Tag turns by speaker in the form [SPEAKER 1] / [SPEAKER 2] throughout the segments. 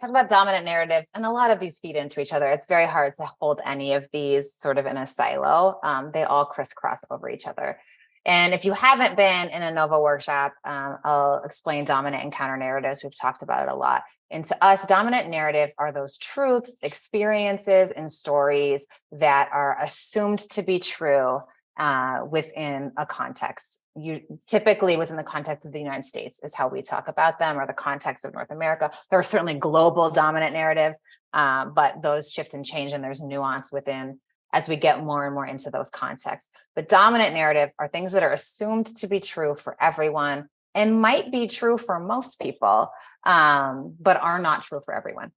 [SPEAKER 1] talk about dominant narratives, and a lot of these feed into each other. It's very hard to hold any of these sort of in a silo. They all crisscross over each other. And if you haven't been in a NOVA workshop, I'll explain dominant and counter narratives. We've talked about it a lot. And to us, dominant narratives are those truths, experiences, and stories that are assumed to be true within a context. Typically within the context of the United States is how we talk about them, or the context of North America. There are certainly global dominant narratives, but those shift and change, and there's nuance within as we get more and more into those contexts. But dominant narratives are things that are assumed to be true for everyone and might be true for most people, but are not true for everyone.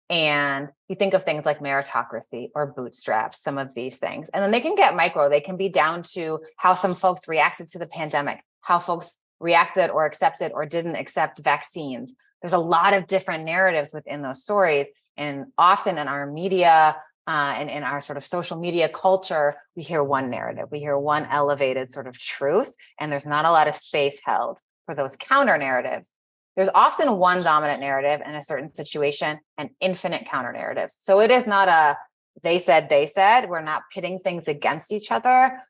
[SPEAKER 1] And you think of things like meritocracy or bootstraps, some of these things, and then they can get micro. They can be down to how some folks reacted to the pandemic, how folks reacted or accepted or didn't accept vaccines. There's a lot of different narratives within those stories. And often in our media, and in our sort of social media culture, we hear one narrative, we hear one elevated sort of truth, and there's not a lot of space held for those counter narratives. There's often one dominant narrative in a certain situation and infinite counter narratives. So it is not a they said, we're not pitting things against each other.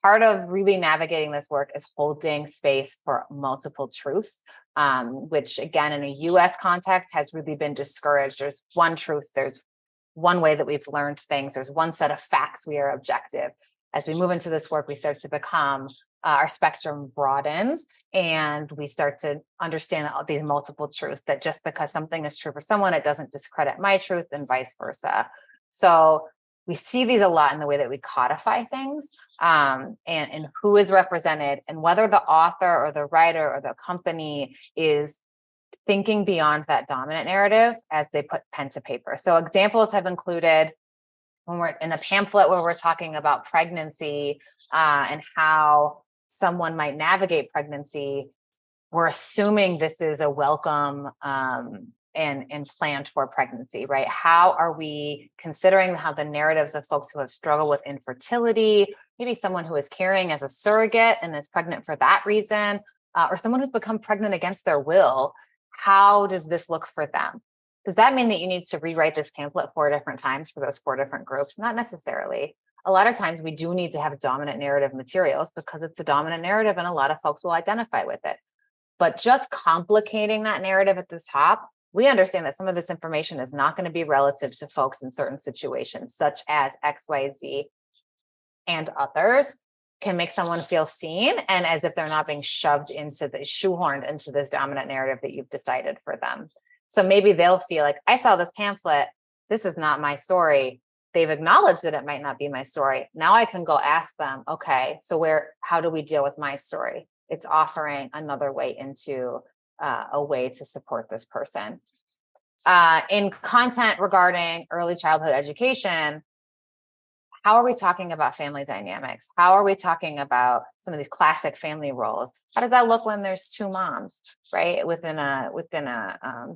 [SPEAKER 1] Part of really navigating this work is holding space for multiple truths, which again, in a US context has really been discouraged. There's one truth, there's one way that we've learned things. There's one set of facts. We are objective. As we move into this work, we start to become, our spectrum broadens, and we start to understand these multiple truths, that just because something is true for someone, it doesn't discredit my truth, and vice versa. So we see these a lot in the way that we codify things, and who is represented, and whether the author or the writer or the company is thinking beyond that dominant narrative as they put pen to paper. So examples have included when we're in a pamphlet where we're talking about pregnancy and how someone might navigate pregnancy, we're assuming this is a welcome and planned for pregnancy, right? How are we considering how the narratives of folks who have struggled with infertility, maybe someone who is carrying as a surrogate and is pregnant for that reason, or someone who's become pregnant against their will? How does this look for them? Does that mean that you need to rewrite this pamphlet 4 different times for those 4 different groups? Not necessarily. A lot of times we do need to have dominant narrative materials because it's a dominant narrative and a lot of folks will identify with it. But just complicating that narrative at the top, we understand that some of this information is not going to be relative to folks in certain situations, such as XYZ and others, can make someone feel seen and as if they're not being shoehorned into this dominant narrative that you've decided for them. So maybe they'll feel like, I saw this pamphlet, this is not my story. They've acknowledged that it might not be my story. Now I can go ask them, okay, so how do we deal with my story? It's offering another way into a way to support this person. In content regarding early childhood education, how are we talking about family dynamics? How are we talking about some of these classic family roles? How does that look when there's 2 moms, right? Within a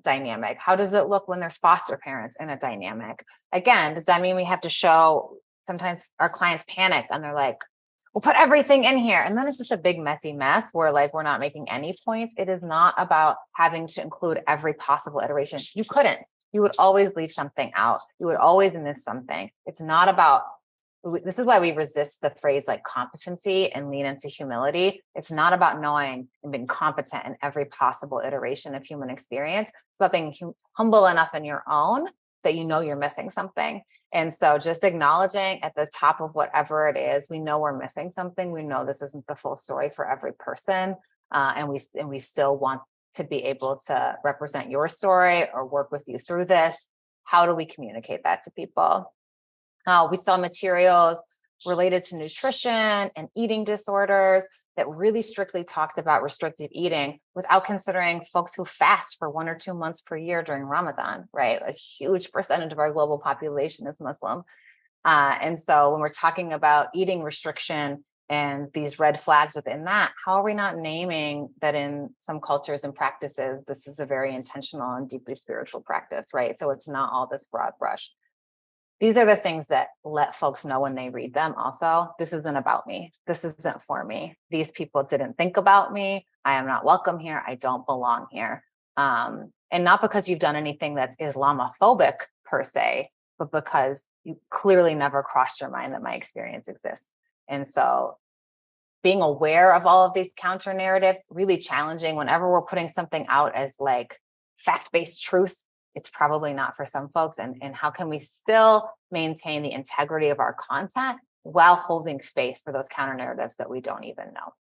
[SPEAKER 1] dynamic? How does it look when there's foster parents in a dynamic? Again, does that mean we have to show, sometimes our clients panic and they're like, we'll put everything in here. And then it's just a big messy mess where like, we're not making any points. It is not about having to include every possible iteration. You couldn't. You would always leave something out. You would always miss something. It's not about, this is why we resist the phrase like competency and lean into humility. It's not about knowing and being competent in every possible iteration of human experience. It's about being humble enough in your own that you know you're missing something. And so just acknowledging at the top of whatever it is, we know we're missing something. We know this isn't the full story for every person. And we still want to be able to represent your story or work with you through this. How do we communicate that to people? We saw materials related to nutrition and eating disorders that really strictly talked about restrictive eating without considering folks who fast for 1 or 2 months per year during Ramadan, right? A huge percentage of our global population is Muslim. And so when we're talking about eating restriction and these red flags within that, how are we not naming that in some cultures and practices, this is a very intentional and deeply spiritual practice, right? So it's not all this broad brush. These are the things that let folks know when they read them also, this isn't about me. This isn't for me. These people didn't think about me. I am not welcome here. I don't belong here. And not because you've done anything that's Islamophobic per se, but because you clearly never crossed your mind that my experience exists. And so being aware of all of these counter narratives, really challenging whenever we're putting something out as like fact-based truth, it's probably not for some folks. And how can we still maintain the integrity of our content while holding space for those counter narratives that we don't even know?